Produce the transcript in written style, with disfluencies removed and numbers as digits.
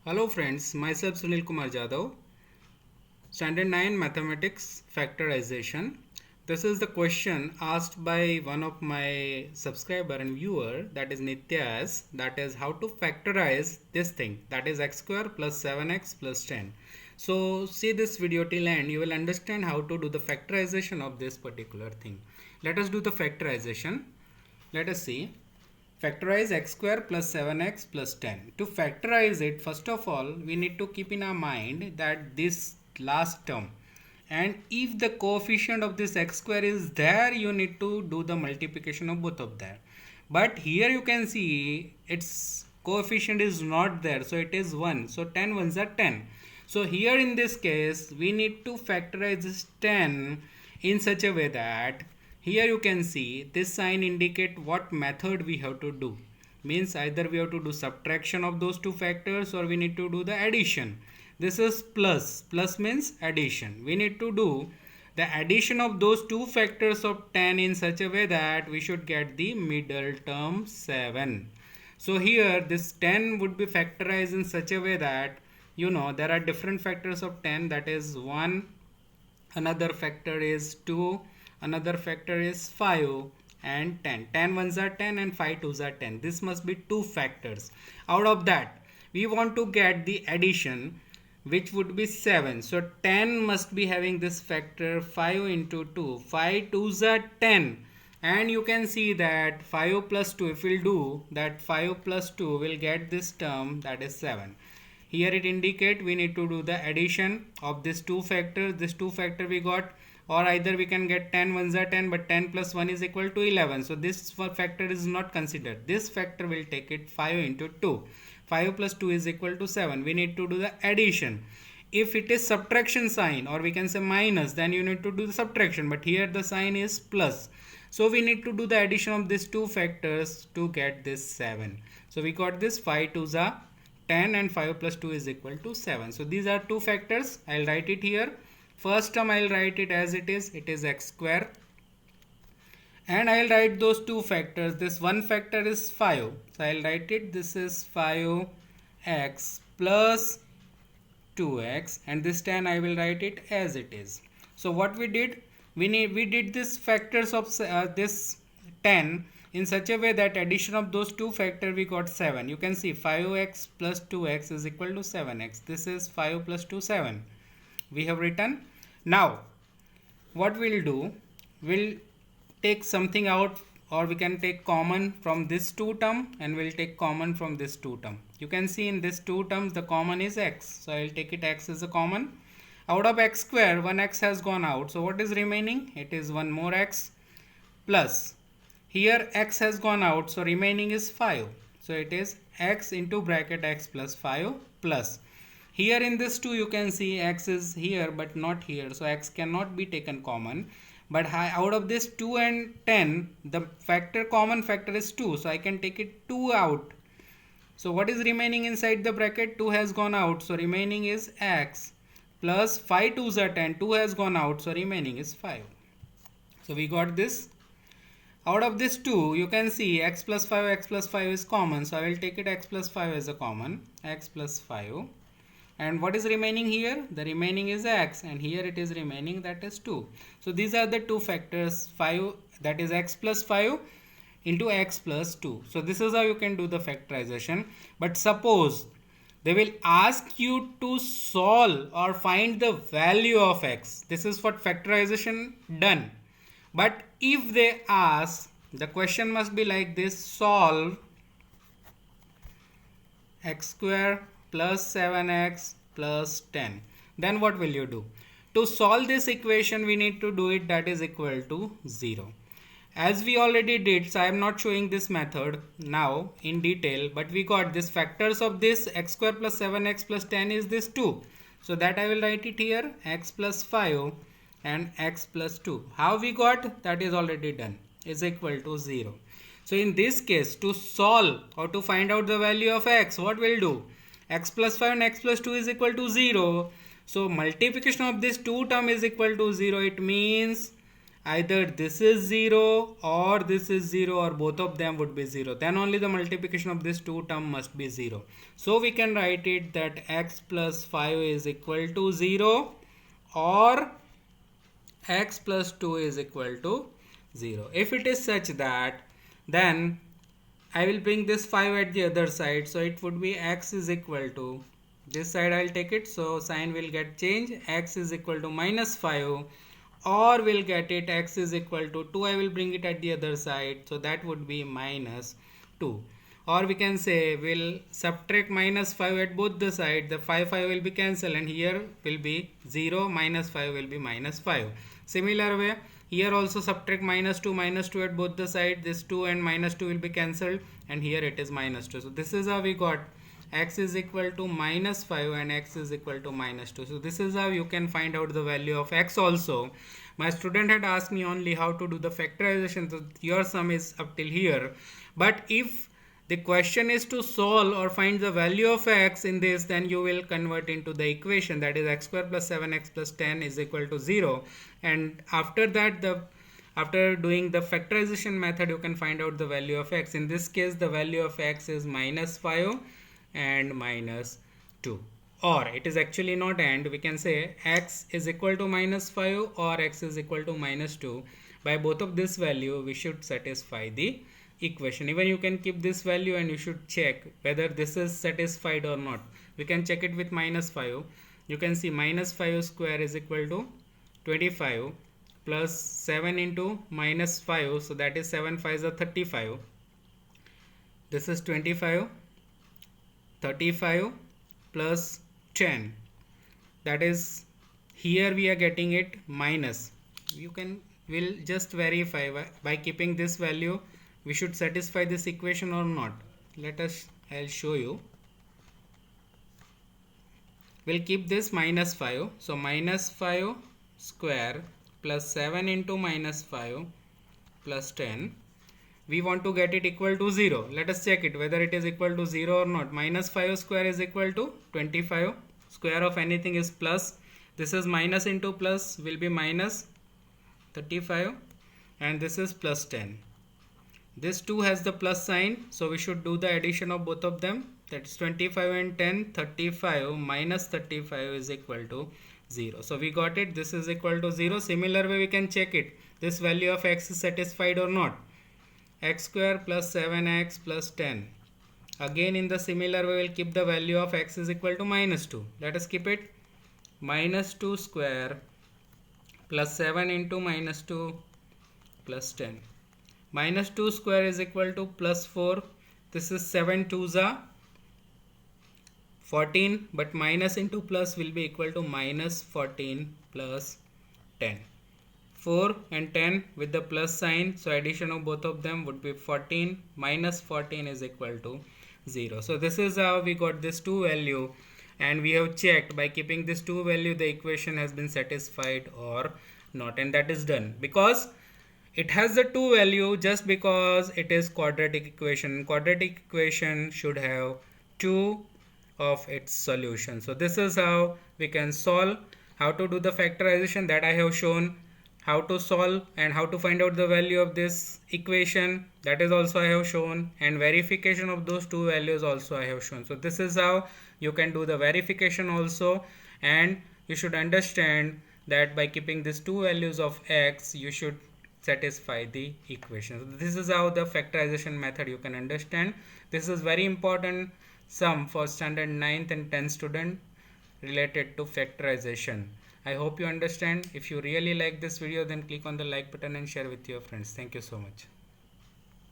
Hello friends, myself Sunil Kumar Jadhav, Standard 9 Mathematics Factorization. This is the question asked by one of my subscriber and viewer, that is Nityas, that is how to factorize this thing, that is x square plus 7x plus 10. So see this video till end, you will understand how to do the factorization of this particular thing. Let us do the factorization. Let us see. Factorize x square plus 7x plus 10. To factorize it, first of all, we need to keep in our mind that this last term, and if the coefficient of this x square is there, you need to do the multiplication of both of them. But here you can see its coefficient is not there, so it is 1. So 10 ones are 10. So here in this case, we need to factorize this 10 in such a way that here you can see this sign indicate what method we have to do. Means either we have to do subtraction of those two factors or we need to do the addition. This is plus. Plus means addition. We need to do the addition of those two factors of 10 in such a way that we should get the middle term 7. So here this 10 would be factorized in such a way that there are different factors of 10, that is 1, another factor is 2, another factor is 5 and 10. 10 ones are 10 and 5 twos are 10. This must be two factors. Out of that we want to get the addition, which would be 7. So 10 must be having this factor 5 into 2. 5 twos are 10. And you can see that 5 plus 2, if we'll do that, 5 plus 2 will get this term, that is 7. Here it indicate we need to do the addition of these two factors. This two factor we got, or either we can get 10 ones are 10, but 10 plus 1 is equal to 11. So this factor is not considered. This factor will take it 5 into 2. 5 plus 2 is equal to 7. We need to do the addition. If it is subtraction sign, or we can say minus, then you need to do the subtraction, but here the sign is plus. So we need to do the addition of these two factors to get this 7. So we got this 5 twos are 10 and 5 plus 2 is equal to 7. So these are two factors. I'll write it here. First term I'll write it as it is x square, and I'll write those two factors. This one factor is 5, so I'll write it, this is 5x plus 2x, and this 10 I will write it as it is. So what we did, we did this factors of this 10 in such a way that addition of those two factors we got 7. You can see 5x plus 2x is equal to 7x. This is 5 plus 2, 7. We have written. Now what we'll do, we'll take something out, or we can take common from this two term, and we'll take common from this two term. You can see in this two terms the common is x, so I'll take it x as a common. Out of x square, one x has gone out, so what is remaining? It is one more x, plus here x has gone out, so remaining is 5. So it is x into bracket x plus 5 plus. Here in this 2 you can see x is here but not here, so x cannot be taken common. But out of this 2 and 10, the common factor is 2, so I can take it 2 out. So what is remaining inside the bracket? 2 has gone out, so remaining is x plus 5 twos are 10. 2 has gone out, so remaining is 5. So we got this. Out of this 2, you can see x plus 5 is common, so I will take it x plus 5 as a common, x plus 5. And what is remaining here? The remaining is x, and here it is remaining, that is 2. So these are the two factors, 5, that is x plus 5 into x plus 2. So this is how you can do the factorization. But suppose they will ask you to solve or find the value of x. This is what factorization done. But if they ask, the question must be like this: solve x square plus 7x plus 10. Then what will you do? To solve this equation, we need to do it that is equal to 0. As we already did, so I am not showing this method now in detail, but we got this factors of this x square plus 7x plus 10 is this 2. So that I will write it here, x plus 5 and x plus 2. How we got? That is already done, is equal to 0. So in this case, to solve or to find out the value of x, what we'll do? X plus 5 and x plus 2 is equal to 0. So multiplication of this two term is equal to 0. It means either this is 0 or this is 0 or both of them would be 0, then only the multiplication of this two term must be 0. So we can write it that x plus 5 is equal to 0 or x plus 2 is equal to 0. If it is such that, then I will bring this 5 at the other side, so it would be x is equal to, this side I will take it, so sign will get changed, x is equal to minus 5, or we'll get it x is equal to 2, I will bring it at the other side, so that would be minus 2. Or we can say we'll subtract minus 5 at both the sides, the 5 will be cancelled and here will be 0, minus 5 will be minus 5. Similar way, here also subtract minus 2 at both the sides, this 2 and minus 2 will be cancelled and here it is minus 2. So this is how we got x is equal to minus 5 and x is equal to minus 2. So this is how you can find out the value of x also. My student had asked me only how to do the factorization, so your sum is up till here. But if the question is to solve or find the value of x in this, then you will convert into the equation, that is x square plus 7x plus 10 is equal to 0. And after that, after doing the factorization method, you can find out the value of x. In this case, the value of x is minus 5 and minus 2. Or it is actually not and, we can say x is equal to minus 5 or x is equal to minus 2. By both of this value, we should satisfy the equation. Even you can keep this value and you should check whether this is satisfied or not. We can check it with minus 5. You can see minus 5 square is equal to 25 plus 7 into minus 5, so that is 7 5s are 35. This is 25, 35 plus 10, that is, here we are getting it minus. We'll just verify by keeping this value we should satisfy this equation or not. I'll show you. We'll keep this minus 5, so minus 5 square plus 7 into minus 5 plus 10. We want to get it equal to 0. Let us check it whether it is equal to 0 or not. Minus 5 square is equal to 25. Square of anything is plus. This is minus into plus will be minus 35 and this is plus 10. This 2 has the plus sign, so we should do the addition of both of them. That is 25 and 10, 35 minus 35 is equal to 0. So we got it, this is equal to 0. Similar way we can check it. This value of x is satisfied or not. X square plus 7x plus 10. Again in the similar way we'll keep the value of x is equal to minus 2. Let us keep it. Minus 2 square plus 7 into minus 2 plus 10. Minus 2 square is equal to plus 4. This is 7 2s are 14, but minus into plus will be equal to minus 14 plus 10. 4 and 10 with the plus sign, so addition of both of them would be 14. Minus 14 is equal to 0. So this is how we got this two value, and we have checked by keeping this two value the equation has been satisfied or not, and that is done because it has the two value just because it is quadratic equation. Quadratic equation should have two of its solution. So this is how we can solve. How to do the factorization, that I have shown. How to solve and how to find out the value of this equation, that is also I have shown, and verification of those two values also I have shown. So this is how you can do the verification also, and you should understand that by keeping these two values of x you should satisfy the equation. So this is how the factorization method you can understand. This is very important sum for standard 9th and 10th student related to factorization. I hope you understand. If you really like this video, then click on the like button and share with your friends. Thank you so much.